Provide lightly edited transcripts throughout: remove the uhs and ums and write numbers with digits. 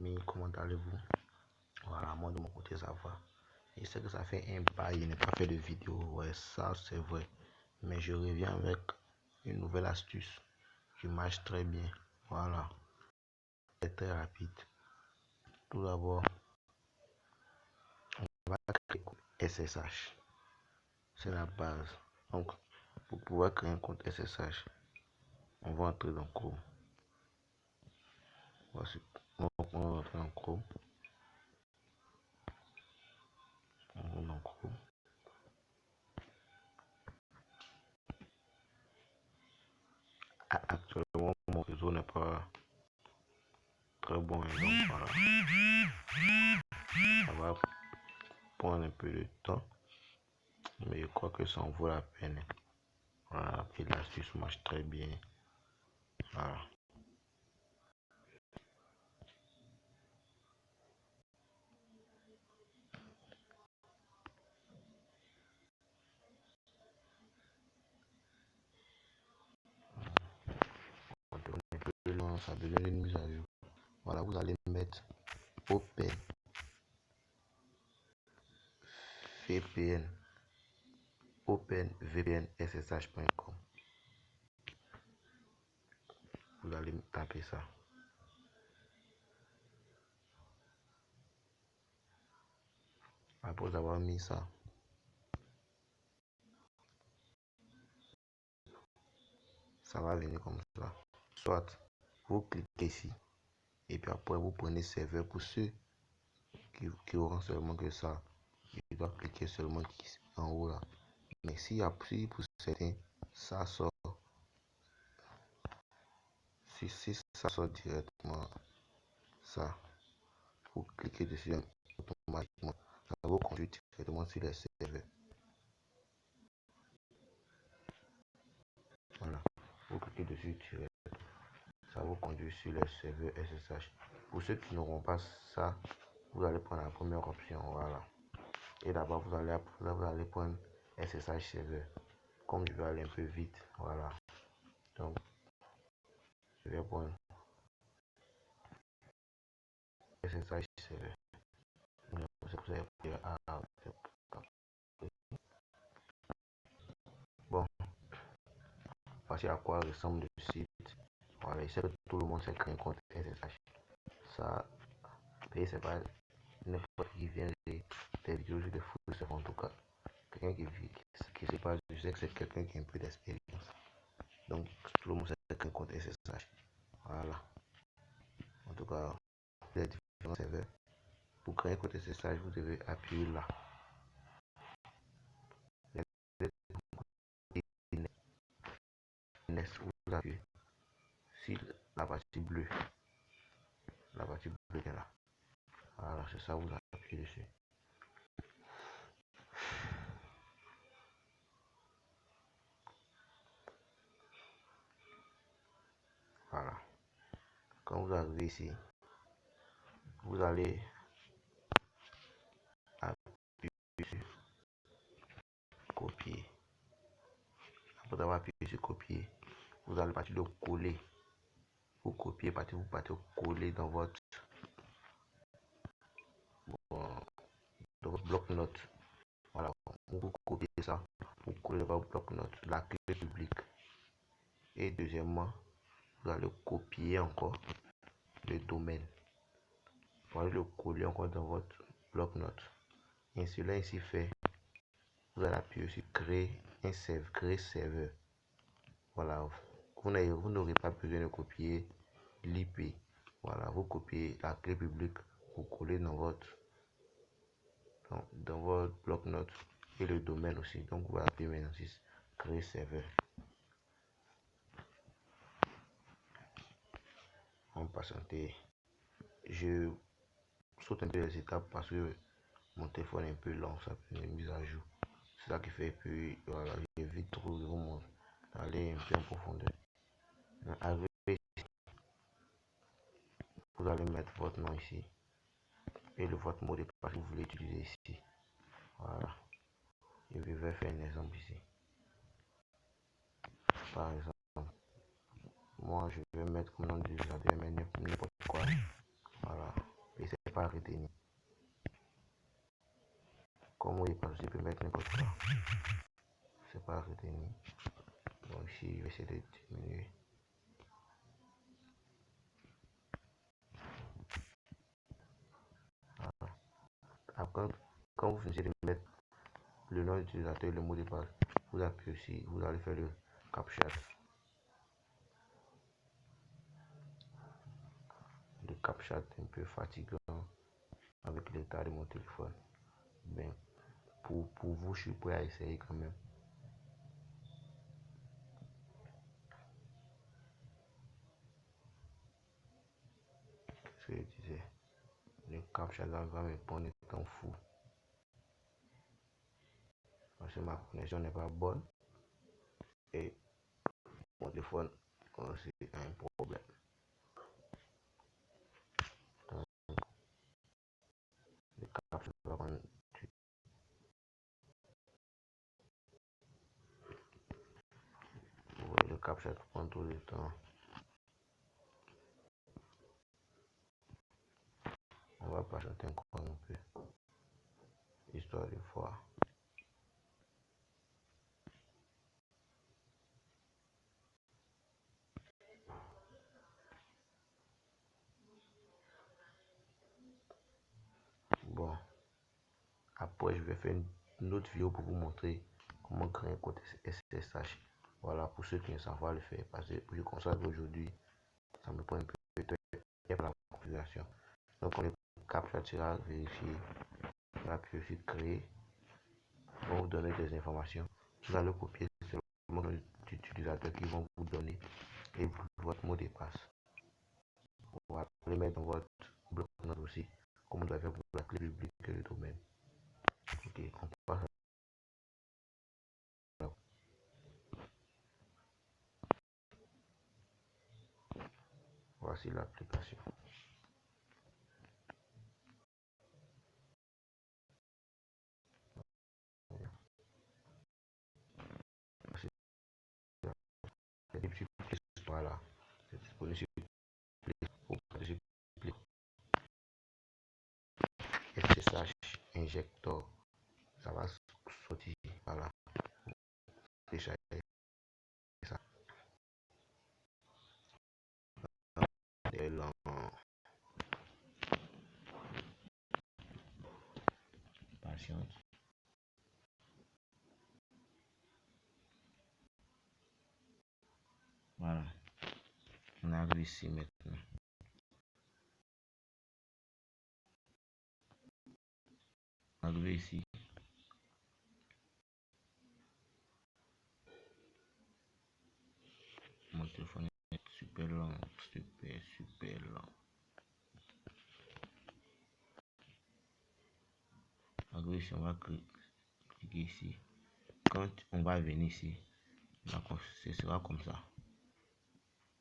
amis, comment allez-vous? Voilà, moi de mon côté ça va. Je sais que ça fait un bail, je n'ai pas fait de vidéo, ouais, ça c'est vrai. Mais je reviens avec une nouvelle astuce qui marche très bien. Voilà, c'est très rapide. Tout d'abord, on va créer un compte SSH. C'est la base. Donc, pour pouvoir créer un compte SSH, on va entrer dans Chrome. Voici, on va entrer dans Chrome. On va dans Chrome. Actuellement, mon réseau n'est pas très bon, donc voilà, ça va prendre un peu de temps, mais je crois que ça en vaut la peine. Voilà, puis l'astuce marche très bien. Voilà. Ça besoin d'une mise à jour. Voilà, vous allez mettre Open VPN, openvpnssh.com. Vous allez taper ça. Après avoir mis ça, ça va venir comme ça. Soit vous cliquez ici et puis après vous prenez serveur. Pour ceux qui auront seulement que ça, ils doivent cliquer seulement ici, en haut là. Mais s'il y a plus pour certains, ça sort. Si ça sort directement, ça, vous cliquez dessus automatiquement. Ça va vous conduire directement sur les serveurs. Voilà, vous cliquez dessus direct. Ça vous conduit sur les serveurs SSH. Pour ceux qui n'auront pas ça, vous allez prendre la première option. Voilà. Et d'abord, vous allez prendre SSH serveur. Comme je vais aller un peu vite, voilà. Donc, je vais prendre SSH serveur. Bon, voici à quoi ressemble le site. Voilà, je sais que tout le monde sait créer un compte SSH. Ça, c'est pas n'importe qui vient des vidéos de fou, en tout cas. Quelqu'un qui sait pas, je sais que c'est quelqu'un qui a un peu d'expérience. Donc, tout le monde sait qu'un compte SSH. Voilà. En tout cas, les différents serveurs. Pour créer un compte SSH, vous devez appuyer là. Vous appuyez sur la partie bleue. La partie bleue est là. Voilà, c'est ça, vous appuyez dessus. Voilà. Quand vous arrivez ici, vous allez appuyer sur copier. Après avoir appuyé sur copier, vous allez partir de coller. Vous copiez, vous partez coller dans votre bloc-notes. Voilà, vous copiez ça, vous collez dans votre bloc-notes, la clé publique. Et deuxièmement, vous allez copier encore le domaine. Vous allez le coller encore dans votre bloc-notes. Et cela ainsi fait, vous allez appuyer sur créer un serveur, créer serveur. Voilà, vous n'aurez pas besoin de copier l'IP. Voilà, vous copiez la clé publique, vous collez dans votre bloc-notes et le domaine aussi. Donc, vous appuyez maintenant sur créer serveur. On va patienter. Je saute un peu les étapes parce que mon téléphone est un peu lent, ça peut une mise à jour. C'est ça qui fait, puis voilà, j'évite trop de vous aller un peu en profondeur. Arrivé ici, vous allez mettre votre nom ici et votre mot de passe que vous voulez utiliser ici. Voilà, je vais faire un exemple ici. Par exemple, moi je vais mettre comme nom d'utilisateur, mais n'importe quoi. Voilà. pas retenir. Comme mot de passe, je peux mettre n'importe quoi. C'est pas retenir. Donc ici, je vais essayer de diminuer. Voilà. Après, quand vous finissez de mettre le nom d'utilisateur et le mot de passe, vous appuyez ici, vous allez faire le CAPTCHA. Le CAPTCHA est un peu fatigant avec l'état de mon téléphone. Mais pour vous, je suis prêt à essayer quand même. Ce que je disais, le CAPTCHA va me prendre un temps fou. Parce que ma connexion n'est pas bonne et mon téléphone aussi a un problème. Donc, le CAPTCHA va prendre le CAPTCHA prend tout le temps. On va patienter encore un peu, histoire de voir. Bon, après je vais faire une autre vidéo pour vous montrer comment créer un compte SSH. Voilà, pour ceux qui ne savent pas le faire, parce que je constate qu'aujourd'hui, ça me prend un peu de temps pour la configuration. Donc on est CAPTCHA, tu vas vérifier, on va appuyer sur créer, on va vous donner des informations. Vous allez copier le nom d'utilisateur qui vont vous donner et votre mot de passe. On va les mettre dans votre bloc-notes aussi, comme vous l'avez fait pour la clé publique et le domaine. Ok, on passe. Voici l'application. Voilà, c'est disponible sur SSH Injector. Ça va sortir. Voilà, déjà ça. Patiente. Voilà, on arrive ici maintenant. On arrive ici. Mon téléphone est super lent, super lent. Arrive ici, on va cliquer ici. Quand on va venir ici, ce sera comme ça.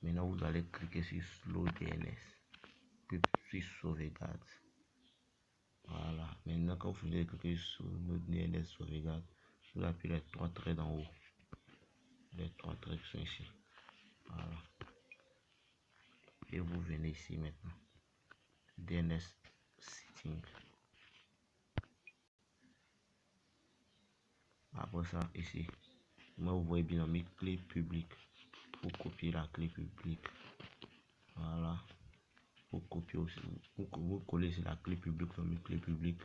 Maintenant, vous allez cliquer sur Slow DNS, puis sur Sauvegarde. Voilà. Maintenant, quand vous finissez de cliquer sur le DNS Sauvegarde, vous appuyez les trois traits d'en haut. Les trois traits qui sont ici. Voilà. Et vous venez ici maintenant. DNS Setting. Après ça, ici, moi vous voyez bien mis clé publique. Vous copiez la clé publique. Voilà. Vous copiez aussi. Vous collez sur la clé publique, dans clé publique.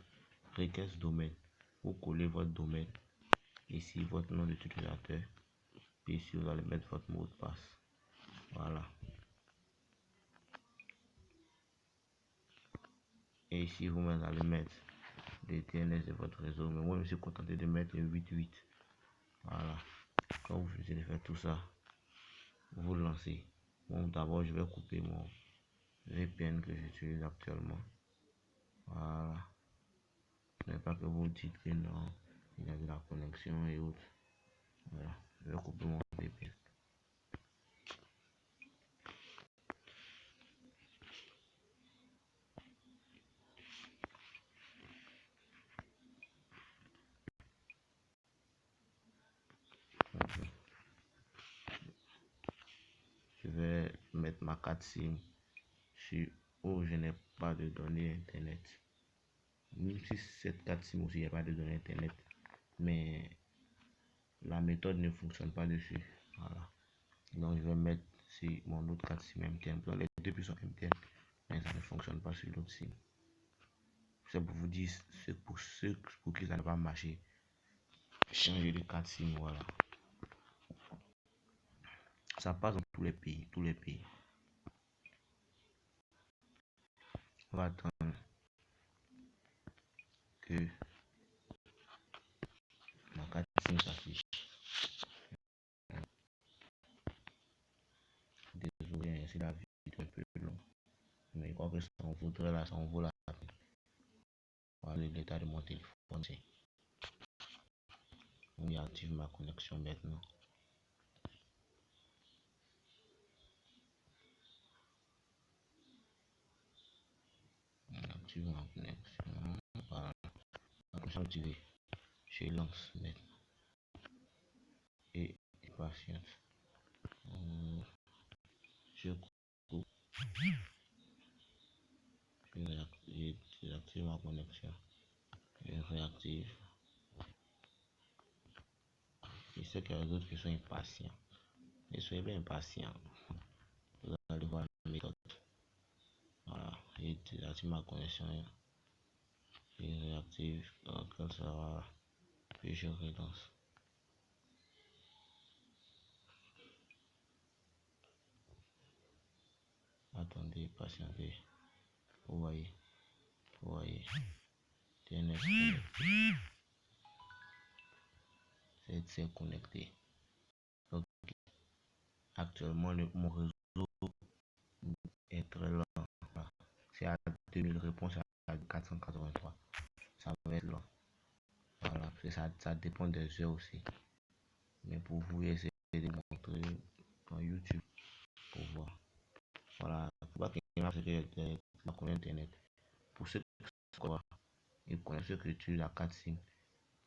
Requête domaine. Vous collez votre domaine. Ici, votre nom d'utilisateur. Puis ici, vous allez mettre votre mot de passe. Voilà. Et ici, vous allez mettre les DNS de votre réseau. Mais moi, je me suis contenté de mettre le 88. Voilà. Quand vous finissez de faire tout ça, vous lancez. Bon, d'abord, je vais couper mon VPN que j'utilise actuellement. Voilà. Ce n'est pas que vous dites que non, il y a de la connexion et autres. Voilà. Je vais couper mon VPN. Je vais mettre ma carte SIM sur où je n'ai pas de données internet. Même si cette carte SIM aussi, il n'y a pas de données internet, mais la méthode ne fonctionne pas dessus. Voilà. Donc je vais mettre sur mon autre carte SIM MTN. Donc les deux puces sont MTN, mais ça ne fonctionne pas sur l'autre SIM. C'est pour vous dire, pour ceux pour qui ça ne va pas marcher, changer de carte SIM, voilà. Ça passe dans tous les pays, tous les pays. On va attendre que ma carte SIM s'affiche. Désolé, c'est la vidéo un peu long, mais je crois que ça en vaudrait là, ça en vaut la peine. Voilà l'état de mon téléphone. On active ma connexion maintenant. On active ma connexion. Voilà. La connexion activée. Je lance maintenant. Et patiente. Je coupe. Je désactive ma connexion. Je réactive. Je sais qu'il y a d'autres qui sont impatients. Ne soyez pas impatients. Vous allez voir la méthode. Voilà. Je désactive ma connexion. Je réactive. Quand ça va. Puis je relance. Attendez, patientez. Vous voyez. Vous voyez. TNS connecté. C'est connecté. Donc, actuellement, mon réseau est très lent. C'est à 2000 réponses à 483. Ça va être lent. Voilà, ça dépend des heures aussi. Mais pour vous, essayez de montrer dans YouTube pour voir. Voilà, faut pas qu'il y ait la connexion internet. Pour ceux qui connaissent ceux qui utilisent la carte SIM,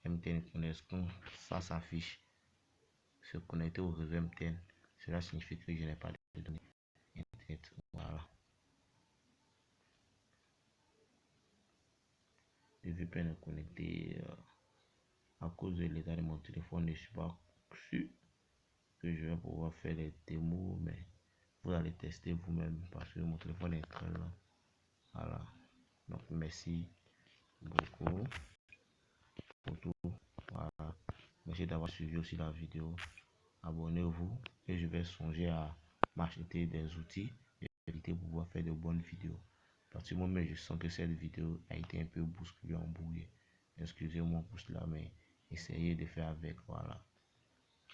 MTN connaissent quand ça s'affiche, se connecter au réseau MTN, cela signifie que je n'ai pas de données internet. Voilà. Le VPN est connecté à cause de l'état de mon téléphone. Je ne suis pas sûr que je vais pouvoir faire les démos, mais vous allez tester vous-même parce que mon téléphone est très lent. Voilà. Donc merci beaucoup pour tout. Voilà. Merci d'avoir suivi aussi la vidéo. Abonnez-vous et je vais songer à m'acheter des outils et pour pouvoir faire de bonnes vidéos. Parce que moi-même, je sens que cette vidéo a été un peu bousculée, embrouillée. Excusez-moi pour cela, mais essayez de faire avec. Voilà.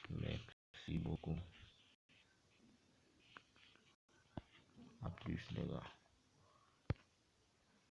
Merci beaucoup. À plus, les gars.